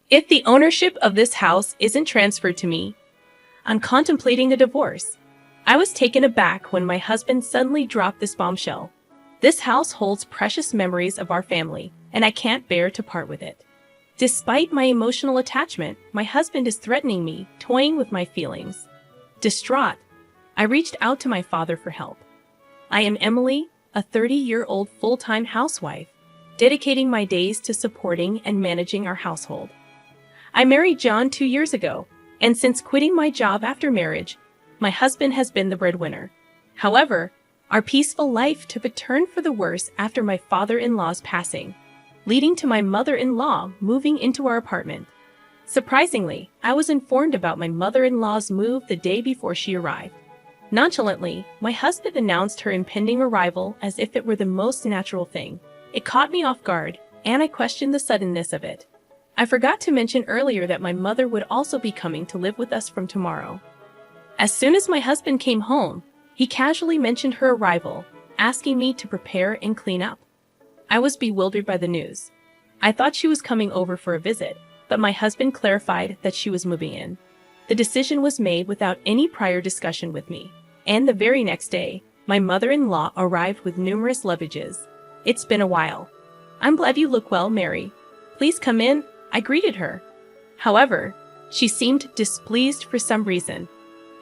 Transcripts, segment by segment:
If the ownership of this house isn't transferred to me, I'm contemplating a divorce. I was taken aback when my husband suddenly dropped this bombshell. This house holds precious memories of our family, and I can't bear to part with it. Despite my emotional attachment, my husband is threatening me, toying with my feelings. Distraught, I reached out to my father for help. I am Emily, a 30-year-old full-time housewife, dedicating my days to supporting and managing our household. I married John 2 years ago, and since quitting my job after marriage, my husband has been the breadwinner. However, our peaceful life took a turn for the worse after my father-in-law's passing, leading to my mother-in-law moving into our apartment. Surprisingly, I was informed about my mother-in-law's move the day before she arrived. Nonchalantly, my husband announced her impending arrival as if it were the most natural thing. It caught me off guard, and I questioned the suddenness of it. I forgot to mention earlier that my mother would also be coming to live with us from tomorrow. As soon as my husband came home, he casually mentioned her arrival, asking me to prepare and clean up. I was bewildered by the news. I thought she was coming over for a visit, but my husband clarified that she was moving in. The decision was made without any prior discussion with me, and the very next day, my mother-in-law arrived with numerous luggages. It's been a while. I'm glad you look well, Mary. Please come in, I greeted her. However, she seemed displeased for some reason.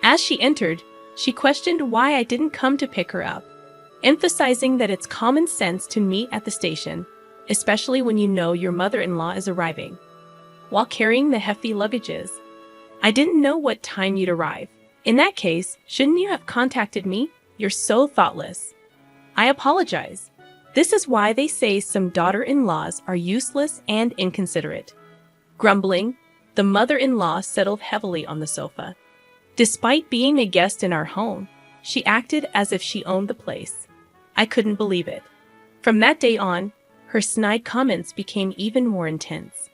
As she entered, she questioned why I didn't come to pick her up, emphasizing that it's common sense to meet at the station, especially when you know your mother-in-law is arriving. While carrying the hefty luggages, I didn't know what time you'd arrive. In that case, shouldn't you have contacted me? You're so thoughtless. I apologize. This is why they say some daughter-in-laws are useless and inconsiderate. Grumbling, the mother-in-law settled heavily on the sofa. Despite being a guest in our home, she acted as if she owned the place. I couldn't believe it. From that day on, her snide comments became even more intense.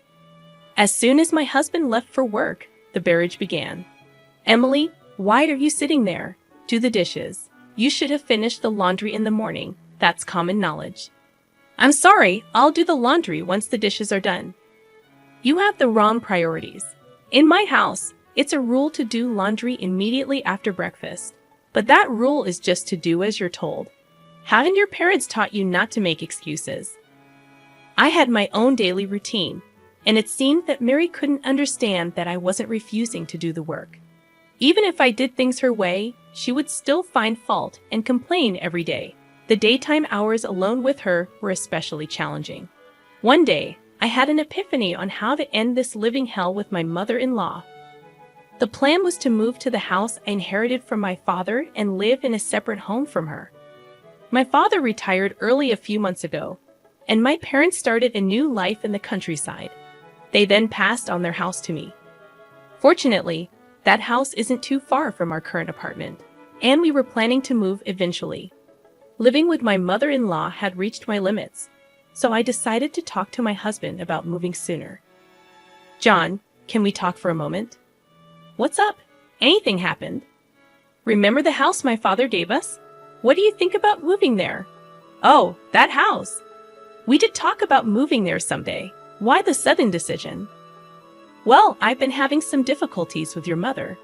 As soon as my husband left for work, the barrage began. Emily, why are you sitting there? Do the dishes. You should have finished the laundry in the morning. That's common knowledge. I'm sorry, I'll do the laundry once the dishes are done. You have the wrong priorities. In my house, it's a rule to do laundry immediately after breakfast. But that rule is just to do as you're told. Haven't your parents taught you not to make excuses? I had my own daily routine, and it seemed that Mary couldn't understand that I wasn't refusing to do the work. Even if I did things her way, she would still find fault and complain every day. The daytime hours alone with her were especially challenging. One day, I had an epiphany on how to end this living hell with my mother-in-law. The plan was to move to the house I inherited from my father and live in a separate home from her. My father retired early a few months ago, and my parents started a new life in the countryside. They then passed on their house to me. Fortunately, that house isn't too far from our current apartment, and we were planning to move eventually. Living with my mother-in-law had reached my limits, so I decided to talk to my husband about moving sooner. John, can we talk for a moment? What's up? Anything happened? Remember the house my father gave us? What do you think about moving there? Oh, that house. We did talk about moving there someday. Why the sudden decision? Well, I've been having some difficulties with your mother.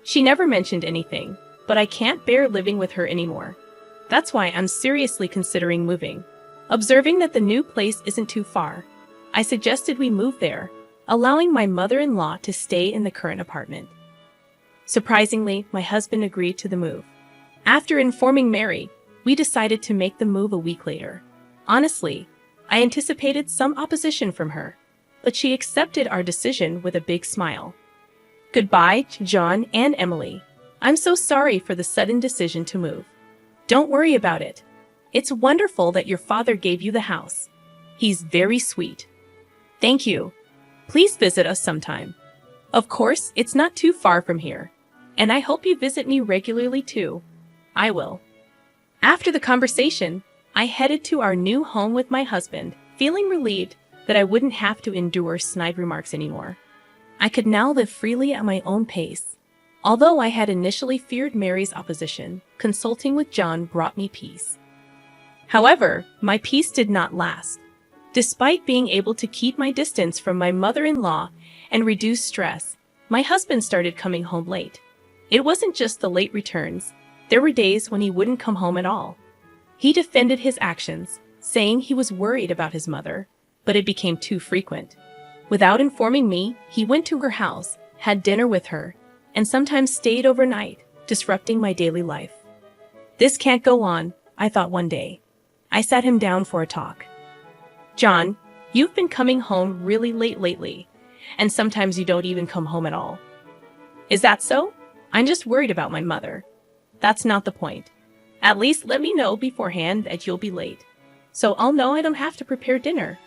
She never mentioned anything, but I can't bear living with her anymore. That's why I'm seriously considering moving. Observing that the new place isn't too far, I suggested we move there, allowing my mother-in-law to stay in the current apartment. Surprisingly, my husband agreed to the move. After informing Mary, we decided to make the move a week later. Honestly, I anticipated some opposition from her, but she accepted our decision with a big smile. Goodbye to John and Emily. I'm so sorry for the sudden decision to move. Don't worry about it. It's wonderful that your father gave you the house. He's very sweet. Thank you. Please visit us sometime. Of course, it's not too far from here, and I hope you visit me regularly too. I will. After the conversation, I headed to our new home with my husband, feeling relieved that I wouldn't have to endure snide remarks anymore. I could now live freely at my own pace. Although I had initially feared Mary's opposition, consulting with John brought me peace. However, my peace did not last. Despite being able to keep my distance from my mother-in-law and reduce stress, my husband started coming home late. It wasn't just the late returns. There were days when he wouldn't come home at all. He defended his actions, saying he was worried about his mother, but it became too frequent. Without informing me, he went to her house, had dinner with her, and sometimes stayed overnight, disrupting my daily life. This can't go on, I thought one day. I sat him down for a talk. John, you've been coming home really late lately, and sometimes you don't even come home at all. Is that so? I'm just worried about my mother. That's not the point. At least let me know beforehand that you'll be late, so I'll know I don't have to prepare dinner.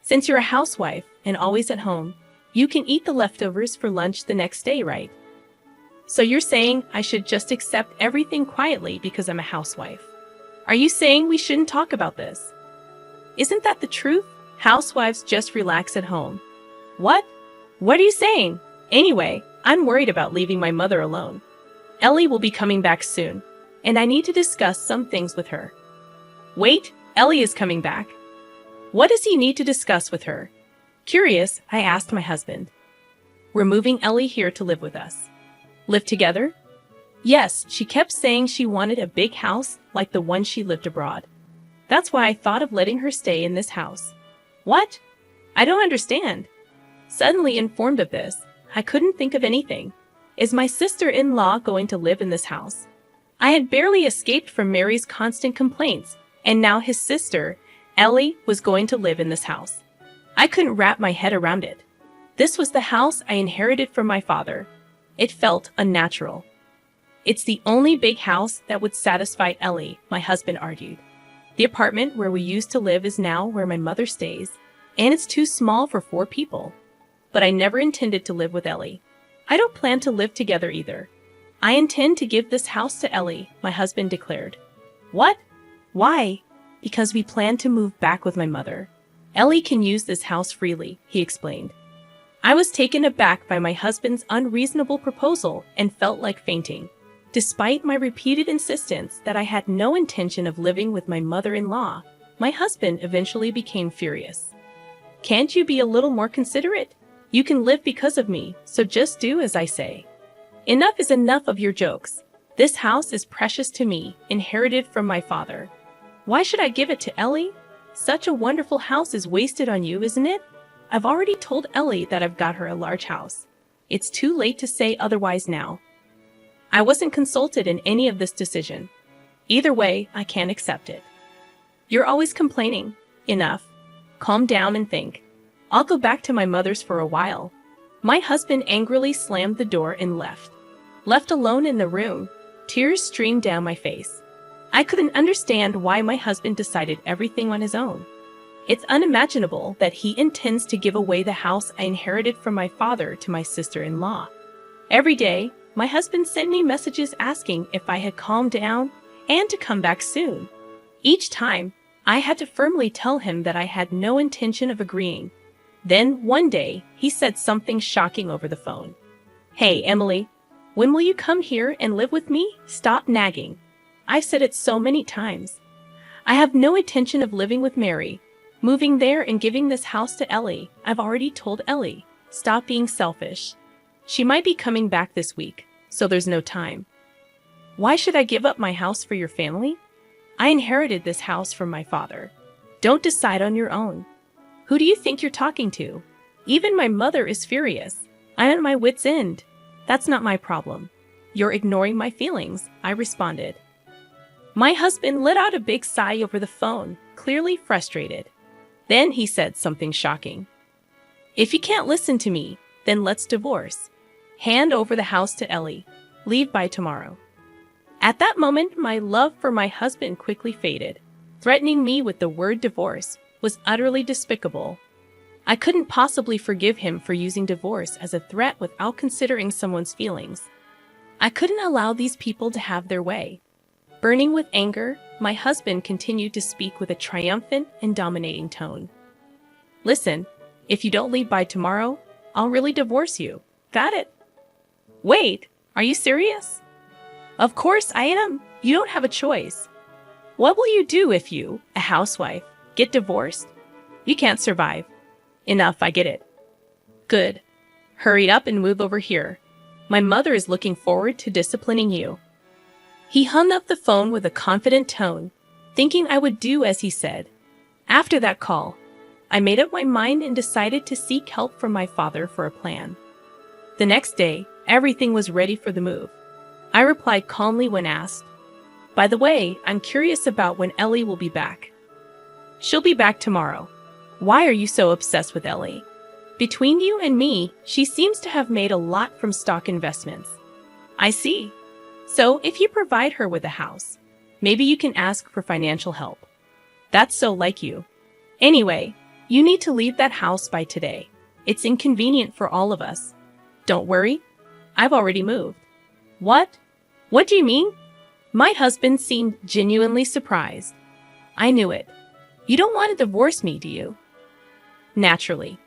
Since you're a housewife and always at home, you can eat the leftovers for lunch the next day, right? So you're saying I should just accept everything quietly because I'm a housewife? Are you saying we shouldn't talk about this? Isn't that the truth? Housewives just relax at home. What? What are you saying? Anyway, I'm worried about leaving my mother alone. Ellie will be coming back soon, and I need to discuss some things with her. Wait, Ellie is coming back. What does he need to discuss with her? Curious, I asked my husband. We're moving Ellie here to live with us. Live together? Yes, she kept saying she wanted a big house like the one she lived abroad. That's why I thought of letting her stay in this house. What? I don't understand. Suddenly informed of this, I couldn't think of anything. Is my sister-in-law going to live in this house? I had barely escaped from Mary's constant complaints, and now his sister, Ellie, was going to live in this house. I couldn't wrap my head around it. This was the house I inherited from my father. It felt unnatural. It's the only big house that would satisfy Ellie, my husband argued. The apartment where we used to live is now where my mother stays, and it's too small for 4 people. But I never intended to live with Ellie. I don't plan to live together either. I intend to give this house to Ellie, my husband declared. What? Why? Because we plan to move back with my mother. Ellie can use this house freely, he explained. I was taken aback by my husband's unreasonable proposal and felt like fainting. Despite my repeated insistence that I had no intention of living with my mother-in-law, my husband eventually became furious. Can't you be a little more considerate? You can live because of me, so just do as I say. Enough is enough of your jokes. This house is precious to me, inherited from my father. Why should I give it to Ellie? Such a wonderful house is wasted on you, isn't it? I've already told Ellie that I've got her a large house. It's too late to say otherwise now. I wasn't consulted in any of this decision. Either way, I can't accept it. You're always complaining. Enough. Calm down and think. I'll go back to my mother's for a while. My husband angrily slammed the door and left. Left alone in the room, tears streamed down my face. I couldn't understand why my husband decided everything on his own. It's unimaginable that he intends to give away the house I inherited from my father to my sister-in-law. Every day, my husband sent me messages asking if I had calmed down and to come back soon. Each time, I had to firmly tell him that I had no intention of agreeing. Then, one day, he said something shocking over the phone. Hey, Emily, when will you come here and live with me? Stop nagging. I've said it so many times. I have no intention of living with Mary. Moving there and giving this house to Ellie. I've already told Ellie. Stop being selfish. She might be coming back this week, so there's no time. Why should I give up my house for your family? I inherited this house from my father. Don't decide on your own. Who do you think you're talking to? Even my mother is furious. I'm at my wit's end. That's not my problem. You're ignoring my feelings, I responded. My husband let out a big sigh over the phone, clearly frustrated. Then he said something shocking. If you can't listen to me, then let's divorce. Hand over the house to Ellie. Leave by tomorrow. At that moment, my love for my husband quickly faded. Threatening me with the word divorce was utterly despicable. I couldn't possibly forgive him for using divorce as a threat without considering someone's feelings. I couldn't allow these people to have their way. Burning with anger, my husband continued to speak with a triumphant and dominating tone. Listen, if you don't leave by tomorrow, I'll really divorce you. Got it? Wait, are you serious? Of course I am. You don't have a choice. What will you do if you, a housewife, get divorced? You can't survive. Enough, I get it. Good. Hurry up and move over here. My mother is looking forward to disciplining you. He hung up the phone with a confident tone, thinking I would do as he said. After that call, I made up my mind and decided to seek help from my father for a plan. The next day, everything was ready for the move. I replied calmly when asked, "By the way, I'm curious about when Ellie will be back." "She'll be back tomorrow." "Why are you so obsessed with Ellie?" "Between you and me, she seems to have made a lot from stock investments." "I see. So if you provide her with a house, maybe you can ask for financial help." "That's so like you. Anyway, you need to leave that house by today. It's inconvenient for all of us." "Don't worry. I've already moved." "What? What do you mean?" My husband seemed genuinely surprised. "I knew it. You don't want to divorce me, do you?" "Naturally.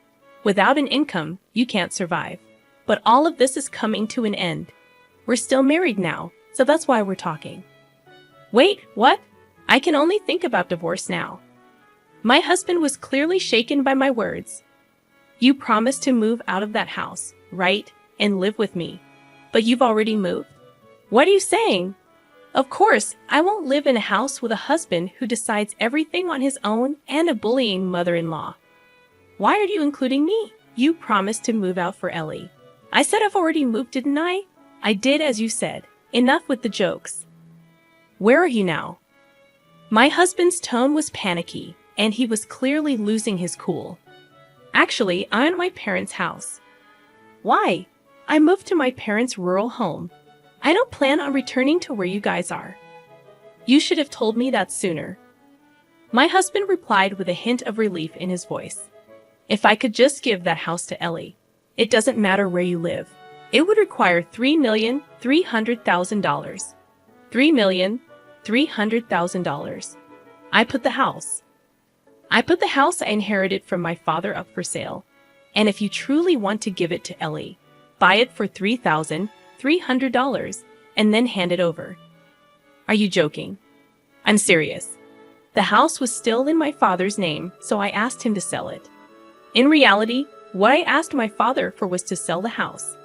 Without an income, you can't survive. But all of this is coming to an end. We're still married now, so that's why we're talking." "Wait, what? I can only think about divorce now." My husband was clearly shaken by my words. "You promised to move out of that house, right, and live with me. But you've already moved? What are you saying?" "Of course, I won't live in a house with a husband who decides everything on his own and a bullying mother-in-law." "Why are you including me? You promised to move out for Ellie." "I said I've already moved, didn't I?" "I did as you said. Enough with the jokes." "Where are you now?" My husband's tone was panicky, and he was clearly losing his cool. "Actually, I'm at my parents' house." "Why?" "I moved to my parents' rural home. I don't plan on returning to where you guys are." "You should have told me that sooner." My husband replied with a hint of relief in his voice. "If I could just give that house to Ellie, it doesn't matter where you live. It would require $3,300,000. $3,300,000. I put the house I inherited from my father up for sale. And if you truly want to give it to Ellie, buy it for $3,300 and then hand it over." "Are you joking?" "I'm serious. The house was still in my father's name, so I asked him to sell it." In reality, what I asked my father for was to sell the house.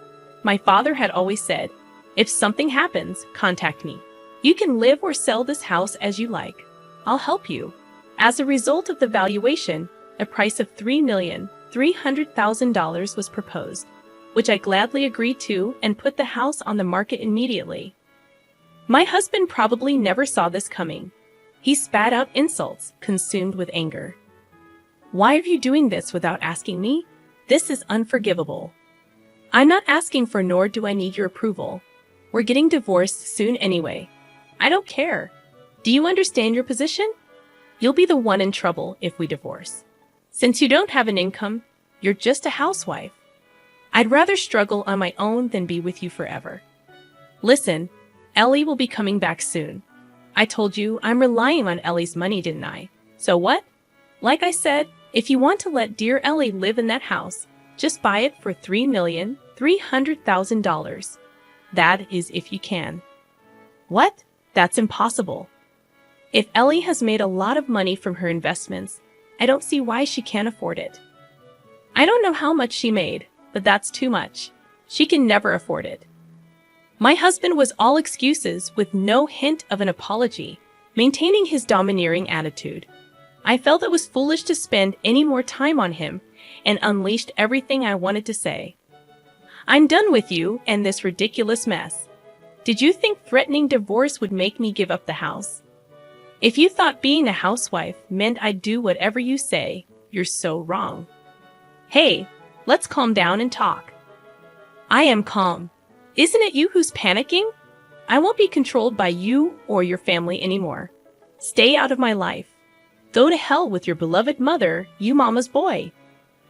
My father had always said, "If something happens, contact me. You can live or sell this house as you like. I'll help you." As a result of the valuation, a price of $3,300,000 was proposed, which I gladly agreed to and put the house on the market immediately. My husband probably never saw this coming. He spat out insults, consumed with anger. "Why are you doing this without asking me? This is unforgivable." "I'm not asking for, nor do I need your approval. We're getting divorced soon anyway. I don't care. Do you understand your position? You'll be the one in trouble if we divorce. Since you don't have an income, you're just a housewife. I'd rather struggle on my own than be with you forever. Listen, Ellie will be coming back soon. I told you I'm relying on Ellie's money, didn't I? So what? Like I said, if you want to let dear Ellie live in that house, just buy it for $3,300,000. That is if you can." "What? That's impossible. If Ellie has made a lot of money from her investments, I don't see why she can't afford it." "I don't know how much she made, but that's too much. She can never afford it." My husband was all excuses with no hint of an apology, maintaining his domineering attitude. I felt it was foolish to spend any more time on him and unleashed everything I wanted to say. "I'm done with you and this ridiculous mess. Did you think threatening divorce would make me give up the house? If you thought being a housewife meant I'd do whatever you say, you're so wrong. Hey, let's calm down and talk." "I am calm. Isn't it you who's panicking? I won't be controlled by you or your family anymore. Stay out of my life. Go to hell with your beloved mother, you mama's boy."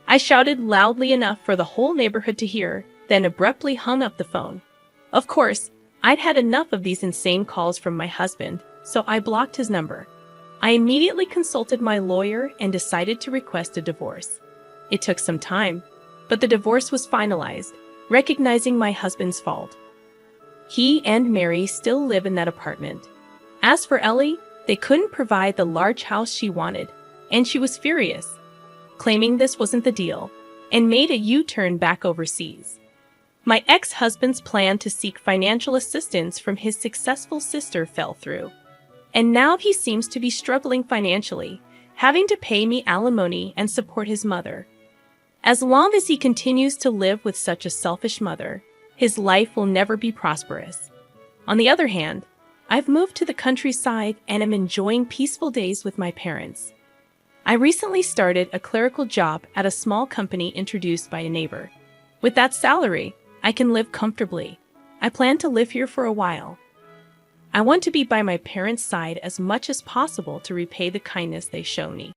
I shouted loudly enough for the whole neighborhood to hear, then abruptly hung up the phone. Of course, I'd had enough of these insane calls from my husband, so I blocked his number. I immediately consulted my lawyer and decided to request a divorce. It took some time, but the divorce was finalized, recognizing my husband's fault. He and Mary still live in that apartment. As for Ellie, they couldn't provide the large house she wanted, and she was furious. claiming this wasn't the deal, and made a U-turn back overseas. My ex-husband's plan to seek financial assistance from his successful sister fell through, and now he seems to be struggling financially, having to pay me alimony and support his mother. As long as he continues to live with such a selfish mother, his life will never be prosperous. On the other hand, I've moved to the countryside and am enjoying peaceful days with my parents. I recently started a clerical job at a small company introduced by a neighbor. With that salary, I can live comfortably. I plan to live here for a while. I want to be by my parents' side as much as possible to repay the kindness they show me.